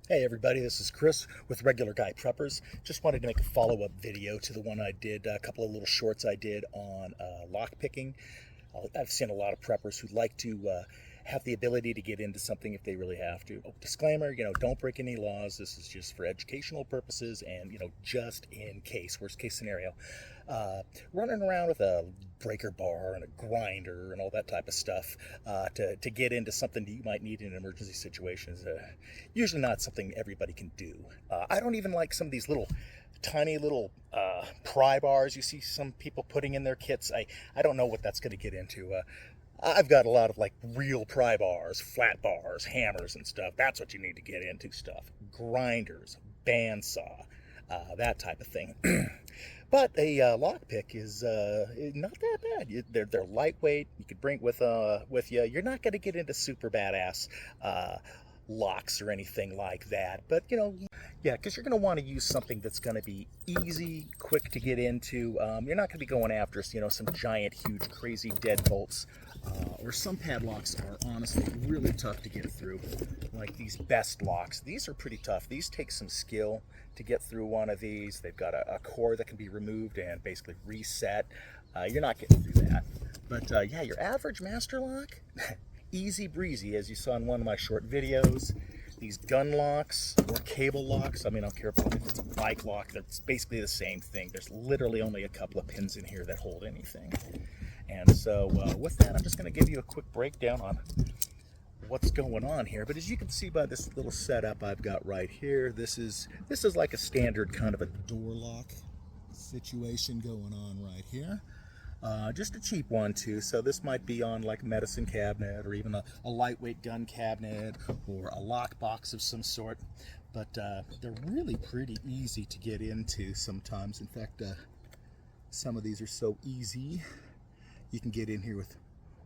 Hey everybody, this is Chris with Regular Guy Preppers. Just wanted to make a follow-up video to the one I did, a couple of little shorts I did on lock picking. I've seen a lot of preppers who like to have the ability to get into something if they really have to. Oh, disclaimer, don't break any laws. This is just for educational purposes and, just in case, worst case scenario. Running around with a breaker bar and a grinder and all that type of stuff to get into something that you might need in an emergency situation is usually not something everybody can do. I don't even like some of these tiny little pry bars you see some people putting in their kits. I don't know what that's going to get into. I've got a lot of real pry bars, flat bars, hammers and stuff. That's what you need to get into stuff. Grinders, bandsaw, that type of thing. But a lockpick is not that bad. They're lightweight. You could bring it with you. You're not going to get into super badass locks or anything like that. But yeah, because you're going to want to use something that's going to be easy, quick to get into. You're not going to be going after some giant, huge, crazy dead bolts. Or some padlocks are honestly really tough to get through, like these best locks. These are pretty tough. These take some skill to get through one of these. They've got a core that can be removed and basically reset. You're not getting through that. But yeah, your average master lock, easy breezy, as you saw in one of my short videos. These gun locks or cable locks, I don't care if it's a bike lock, that's basically the same thing. There's literally only a couple of pins in here that hold anything. And so with that, I'm just going to give you a quick breakdown on what's going on here. But as you can see by this little setup I've got right here, this is like a standard kind of a door lock situation going on right here. Just a cheap one too, so this might be on like a medicine cabinet or even a lightweight gun cabinet or a lock box of some sort. But they're really pretty easy to get into sometimes. In fact, some of these are so easy you can get in here with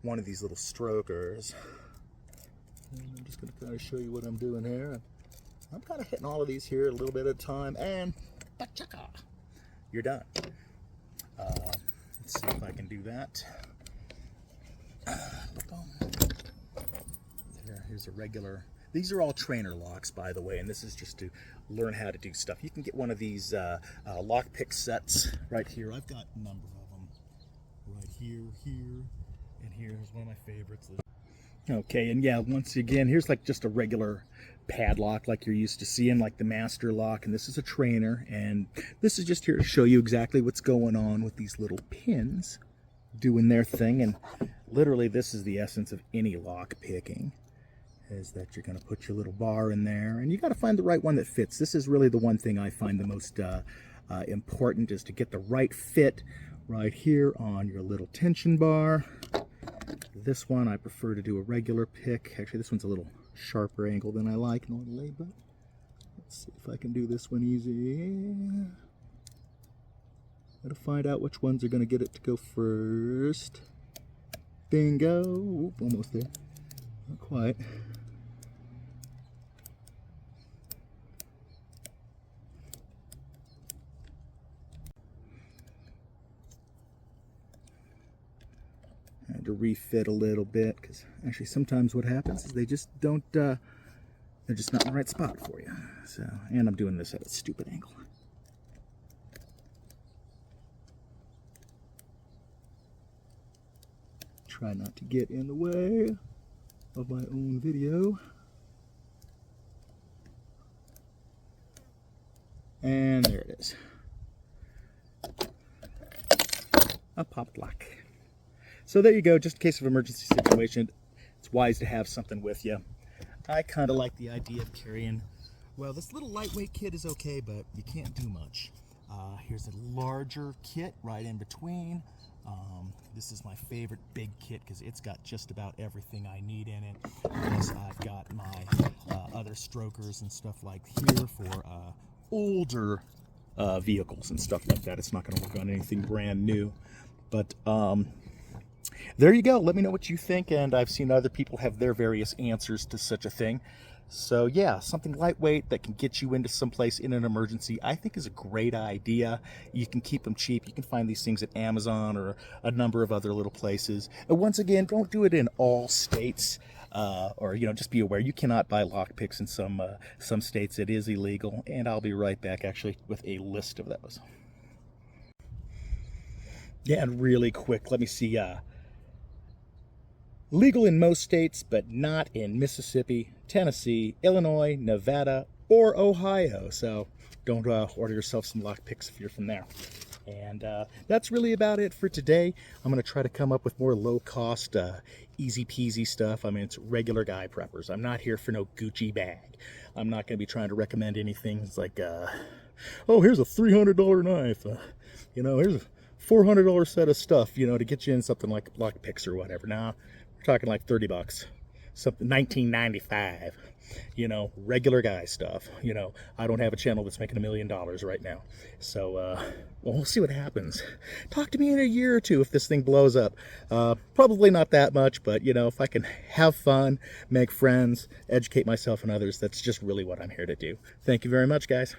one of these little strokers. And I'm just going to kind of show you what I'm doing here. I'm kind of hitting all of these here a little bit at a time, and you're done. Let's see if I can do that. Here's a regular. These are all trainer locks, by the way, and this is just to learn how to do stuff. You can get one of these lock pick sets right here. I've got a number of them right here, and here. Here's one of my favorites. Okay, and yeah, once again, here's like just a regular padlock like you're used to seeing, like the master lock, and this is a trainer, and this is just here to show you exactly what's going on with these little pins doing their thing. And literally this is the essence of any lock picking, is that you're going to put your little bar in there, and you got to find the right one that fits. This is really the one thing I find the most important, is to get the right fit right here on your little tension bar. This one I prefer to do a regular pick. Actually, this one's a little sharper angle than I like normally, but let's see if I can do this one easy. Gotta find out which ones are gonna get it to go first. Bingo! Oop, almost there. Not quite. I had to refit a little bit, because actually sometimes what happens is they just don't, they're just not in the right spot for you. So, and I'm doing this at a stupid angle. Try not to get in the way of my own video. And there it is. A popped lock. So there you go, just in case of emergency situation, it's wise to have something with you. I kind of like the idea of carrying, well, this little lightweight kit is okay, but you can't do much. Here's a larger kit right in between. This is my favorite big kit because it's got just about everything I need in it. Plus I've got my other strokers and stuff like here for older vehicles and stuff like that. It's not going to work on anything brand new. But there you go. Let me know what you think, and I've seen other people have their various answers to such a thing. So yeah, something lightweight that can get you into someplace in an emergency, I think is a great idea. You can keep them cheap. You can find these things at Amazon or a number of other little places. And once again, don't do it in all states. or just be aware you cannot buy lockpicks in some states. It is illegal, and I'll be right back actually with a list of those. Yeah, and really quick, let me see. Legal in most states, but not in Mississippi, Tennessee, Illinois, Nevada, or Ohio. So don't order yourself some lockpicks if you're from there. And that's really about it for today. I'm going to try to come up with more low-cost, easy peasy stuff. I mean, it's regular guy preppers. I'm not here for no Gucci bag. I'm not going to be trying to recommend anything. It's like, oh, here's a $300 knife. Here's a $400 set of stuff, to get you in something like lockpicks or whatever. Now, we're talking like 30 bucks. Something $19.95, regular guy stuff. I don't have a channel that's making $1 million right now. So, well, we'll see what happens. Talk to me in a year or two if this thing blows up. Probably not that much, but, if I can have fun, make friends, educate myself and others, that's just really what I'm here to do. Thank you very much, guys.